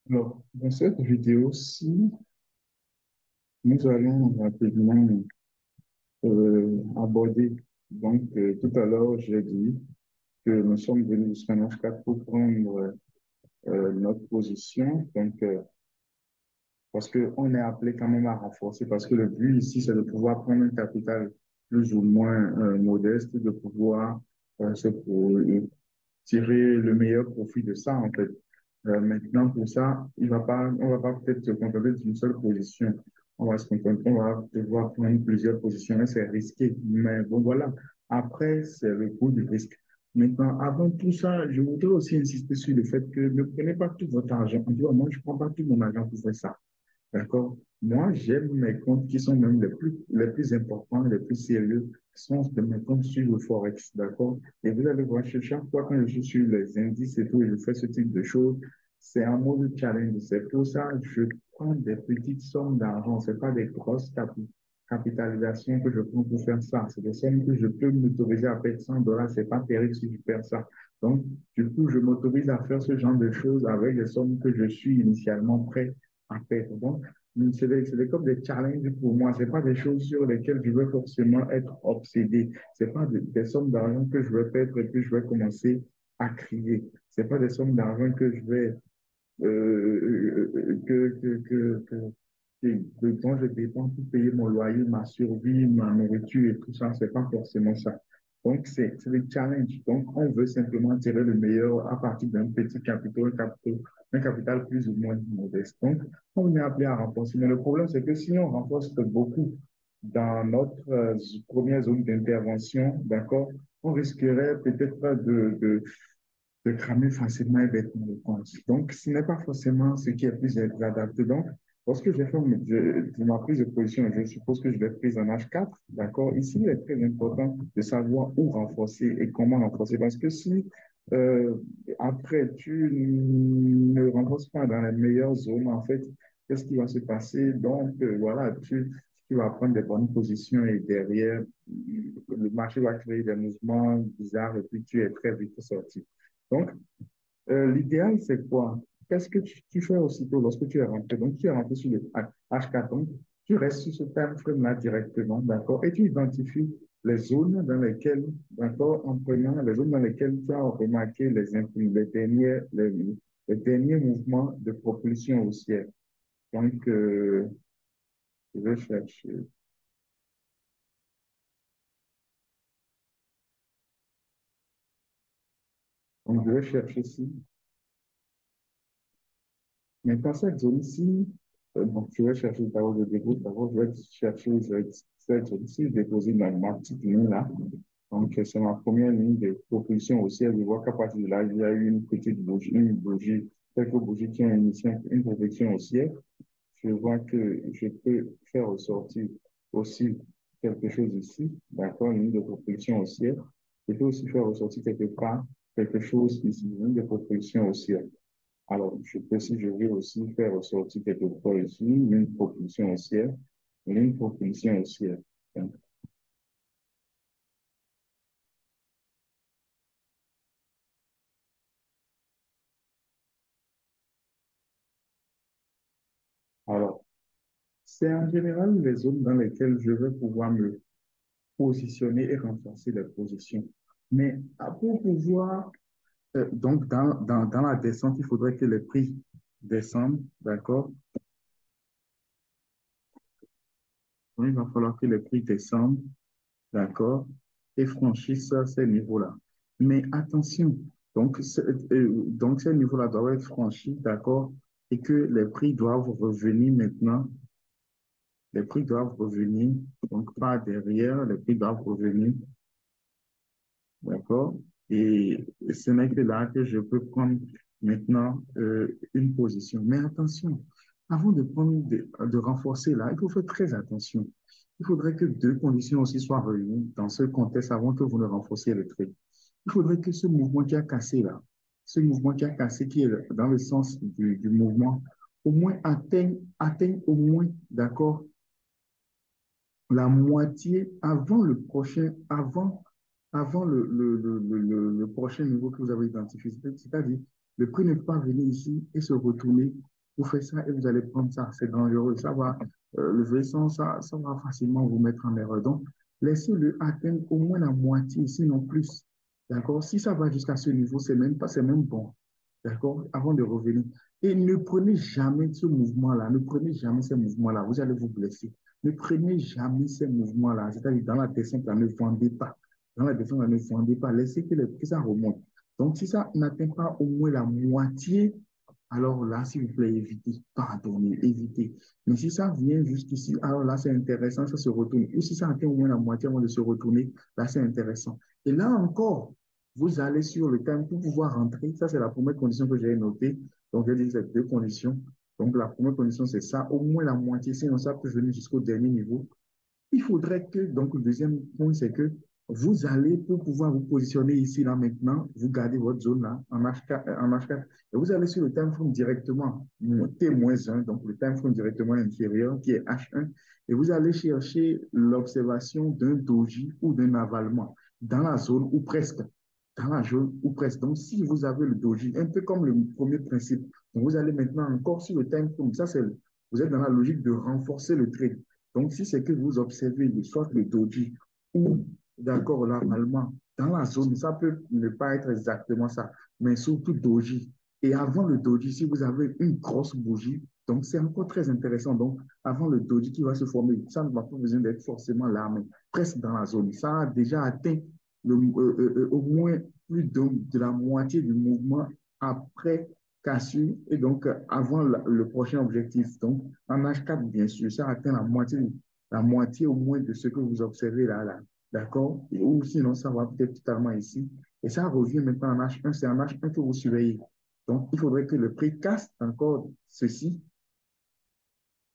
Alors, dans cette vidéo-ci, nous allons rapidement aborder. Tout à l'heure, j'ai dit que nous sommes venus jusqu'à H4 pour prendre notre position. Parce qu'on est appelé quand même à renforcer, parce que le but ici, c'est de pouvoir prendre un capital plus ou moins modeste, de pouvoir tirer le meilleur profit de ça, en fait. Maintenant, pour ça, on va pas peut-être se contenter d'une seule position. On va se contenter, on va devoir prendre plusieurs positions et c'est risqué. Mais bon, voilà. Après, c'est le coût du risque. Maintenant, avant tout ça, je voudrais aussi insister sur le fait que ne prenez pas tout votre argent. En tout cas, moi, je ne prends pas tout mon argent pour faire ça. D'accord? Moi, j'aime mes comptes qui sont même les plus importants, les plus sérieux, qui sont de mes comptes sur le Forex. D'accord? Et vous allez voir, chaque fois quand je suis sur les indices et tout, et je fais ce type de choses, c'est un mode challenge. C'est pour ça que je prends des petites sommes d'argent. Ce pas des grosses capitalisations que je prends pour faire ça. C'est des sommes que je peux m'autoriser à perdre $100. C'est pas terrible si je perds ça. Donc, du coup, je m'autorise à faire ce genre de choses avec des sommes que je suis initialement prêt à perdre. Donc, c'est comme des challenges pour moi. Ce pas des choses sur lesquelles je veux forcément être obsédé. Ce pas des sommes d'argent que je vais perdre et puis je vais commencer à crier. Ce pas des sommes d'argent que je vais dont je dépends pour payer mon loyer, ma survie, ma nourriture et tout ça. C'est pas forcément ça. Donc, c'est des challenges. Donc, on veut simplement tirer le meilleur à partir d'un petit capital, un capital plus ou moins modeste. Donc, on est appelé à renforcer. Mais le problème, c'est que si on renforce beaucoup dans notre première zone d'intervention, d'accord, on risquerait peut-être de cramer facilement et bêtement le compte. Donc, ce n'est pas forcément ce qui est plus adapté. Donc, lorsque j'ai fait ma prise de position, je suppose que je l'ai prise en H4, d'accord? Ici, il est très important de savoir où renforcer et comment renforcer. Parce que si euh, après, tu ne renforces pas dans les meilleures zones, en fait, qu'est-ce qui va se passer? Donc, voilà, tu vas prendre des bonnes positions et derrière, le marché va créer des mouvements bizarres et puis tu es très vite sorti. Donc, l'idéal, c'est quoi? Qu'est-ce que tu fais aussitôt lorsque tu es rentré? Donc, tu es rentré sur le H4, donc, tu restes sur ce time frame-là directement, d'accord? Et tu identifies les zones dans lesquelles, d'accord, en prenant les zones dans lesquelles tu as remarqué les derniers mouvements de propulsion haussière. Donc, je vais chercher. Donc, je vais chercher ici. Maintenant, cette zone-ci, donc je vais chercher d'abord le dépôt, d'abord je vais chercher cette zone-ci, déposer dans ma petite ligne là. Donc, c'est ma première ligne de propulsion au ciel. Je vois qu'à partir de là, il y a eu une bougie, quelques bougies qui ont initié une propulsion au ciel. Je vois que je peux faire ressortir aussi quelque chose ici, d'accord, une ligne de propulsion au ciel. Je peux aussi faire ressortir quelque part quelque chose ici, une ligne de propulsion au ciel. Alors, je peux, si je veux aussi faire ressortir quelque part ici, une propulsion haussière, une propulsion haussière. Donc, alors, c'est en général les zones dans lesquelles je vais pouvoir me positionner et renforcer les positions. Mais pour pouvoir, donc dans la descente, il faudrait que les prix descendent, d'accord? Donc, il va falloir que les prix descendent, d'accord, et franchissent ces niveaux-là. Mais attention, donc ces niveaux-là doivent être franchis, d'accord, et que les prix doivent revenir maintenant, les prix doivent revenir, donc pas derrière, les prix doivent revenir, d'accord, et ce n'est que là que je peux prendre maintenant une position. Mais attention, avant de renforcer là, il faut faire très attention. Il faudrait que deux conditions aussi soient réunies dans ce contexte avant que vous ne renforciez le trade. Il faudrait que ce mouvement qui a cassé là, ce mouvement qui a cassé, qui est dans le sens du mouvement, au moins atteigne au moins, d'accord, la moitié avant le prochain, avant le prochain niveau que vous avez identifié. C'est-à-dire, le prix ne peut pas venir ici et se retourner. vous faites ça et vous allez prendre ça. C'est dangereux. Ça va, le vaisseau, ça va facilement vous mettre en erreur. Donc, laissez-le atteindre au moins la moitié, sinon plus. D'accord? Si ça va jusqu'à ce niveau, c'est même pas, c'est même bon. D'accord? Avant de revenir. Et ne prenez jamais ce mouvement-là. Ne prenez jamais ces mouvements-là. Vous allez vous blesser. Ne prenez jamais ces mouvements-là. C'est-à-dire, dans la descente, là, ne vendez pas. Dans la descente, là, ne vendez pas. Laissez que ça remonte. Donc, si ça n'atteint pas au moins la moitié, alors là, s'il vous plaît, évitez. Pardonnez, évitez. Mais si ça vient jusqu'ici, alors là, c'est intéressant, ça se retourne. Ou si ça atteint au moins la moitié avant de se retourner, là, c'est intéressant. Et là encore, vous allez sur le thème pour pouvoir rentrer. Ça, c'est la première condition que j'ai notée. Donc, j'ai dit ces deux conditions. Donc, la première condition, c'est ça, au moins la moitié, sinon ça peut venir jusqu'au dernier niveau. Il faudrait que, donc, le deuxième point, c'est que vous allez, pour pouvoir vous positionner ici, là, maintenant, vous gardez votre zone là, en H4, et vous allez sur le time frame directement, T-1, donc le time frame directement inférieur, qui est H1, et vous allez chercher l'observation d'un doji ou d'un avalement dans la zone ou presque, dans la zone ou presque. Donc, si vous avez le doji, un peu comme le premier principe, donc vous allez maintenant encore sur le time frame, ça, c'est, vous êtes dans la logique de renforcer le trade. Donc, si c'est que vous observez soit le doji ou, d'accord, l'avalement dans la zone, ça peut ne pas être exactement ça, mais surtout doji. Et avant le doji, si vous avez une grosse bougie, donc c'est encore très intéressant. Donc, avant le doji qui va se former, ça ne va pas besoin d'être forcément là, mais presque dans la zone. Ça a déjà atteint au moins plus de la moitié du mouvement après cassure et donc avant le prochain objectif. Donc, en H4, bien sûr, ça atteint la moitié au moins de ce que vous observez là, là. D'accord? Ou sinon, ça va peut-être totalement ici. Et ça revient maintenant en H1. C'est en H1 que vous surveillez. Donc, il faudrait que le prix casse encore ceci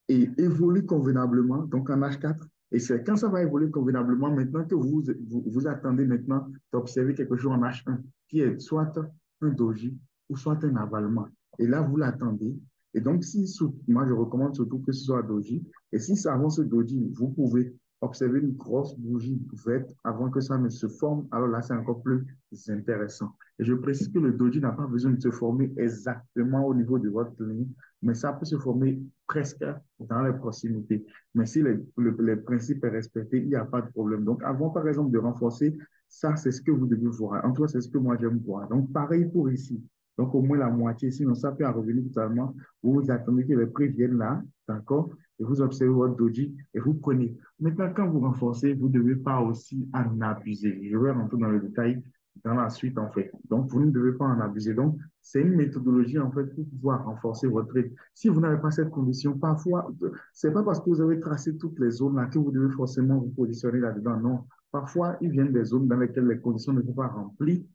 et évolue convenablement, donc en H4. Et c'est quand ça va évoluer convenablement, maintenant que vous attendez maintenant d'observer quelque chose en H1, qui est soit un doji ou soit un avalement. Et là, vous l'attendez. Et donc, si, moi, je recommande surtout que ce soit doji. Et si ça avance ce doji, vous pouvez observer une grosse bougie verte avant que ça ne se forme. Alors là, c'est encore plus intéressant. Et je précise que le doji n'a pas besoin de se former exactement au niveau de votre ligne, mais ça peut se former presque dans les proximités. Mais si les principes est respecté, il n'y a pas de problème. Donc, avant, par exemple, de renforcer, ça, c'est ce que vous devez voir. En tout cas, c'est ce que moi, j'aime voir. Donc, pareil pour ici. Donc, au moins la moitié, sinon ça peut en revenir totalement. Vous attendez que les prix viennent là, d'accord? Et vous observez votre doji et vous prenez. Maintenant, quand vous renforcez, vous ne devez pas aussi en abuser. Je vais rentrer dans le détail dans la suite, en fait. Donc, vous ne devez pas en abuser. Donc, c'est une méthodologie, en fait, pour pouvoir renforcer votre trade. Si vous n'avez pas cette condition, parfois, c'est pas parce que vous avez tracé toutes les zones là que vous devez forcément vous positionner là-dedans. Non. Parfois, il vient des zones dans lesquelles les conditions ne sont pas remplies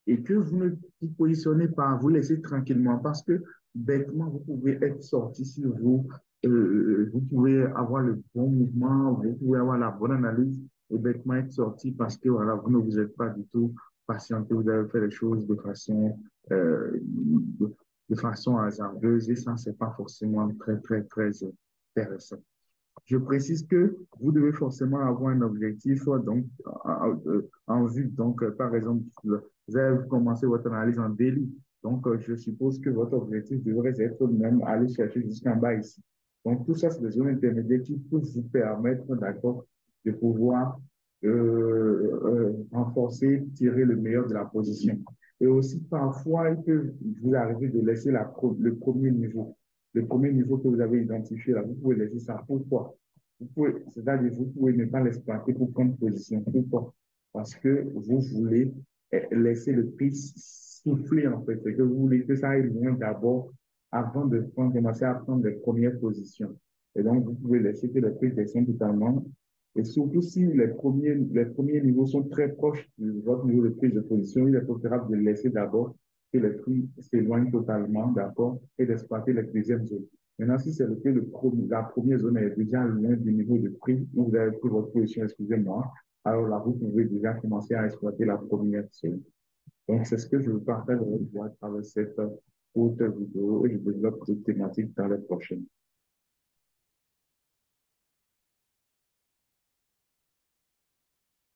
et que vous ne vous positionnez pas, vous laissez tranquillement parce que bêtement, vous pouvez être sorti si vous pouvez avoir le bon mouvement, vous pouvez avoir la bonne analyse et bêtement être sorti parce que voilà, vous ne vous êtes pas du tout patienté, vous avez fait les choses de façon hasardeuse et ça, c'est pas forcément très, très, très intéressant. Je précise que vous devez forcément avoir un objectif, donc en vue. Donc, par exemple, vous avez commencé votre analyse en daily. Donc, je suppose que votre objectif devrait être même aller chercher jusqu'en bas ici. Donc, tout ça, c'est des zones intermédiaires qui peuvent vous permettre, d'accord, de pouvoir renforcer, tirer le meilleur de la position. Et aussi, parfois, il peut vous arriver de laisser le premier niveau. Le premier niveau que vous avez identifié, là, vous pouvez laisser ça. Pourquoi? C'est-à-dire, vous pouvez ne pas l'exploiter pour prendre position. Pourquoi? Parce que vous voulez laisser le prix souffler, en fait. C'est que vous voulez que ça aille loin d'abord avant de commencer à prendre les premières positions. Et donc, vous pouvez laisser que le prix descende totalement. Et surtout, si les premiers niveaux sont très proches de votre niveau de prise de position, il est préférable de laisser d'abord que le prix s'éloigne totalement, d'accord, et d'exploiter les deuxièmes zones. Maintenant, si c'est le cas, la première zone est déjà loin du niveau de prix où vous avez pris votre position, excusez-moi, alors là, vous pouvez déjà commencer à exploiter la première zone. Donc, c'est ce que je vous partage avec vous à travers cette courte vidéo et je développe cette thématique dans les prochaines.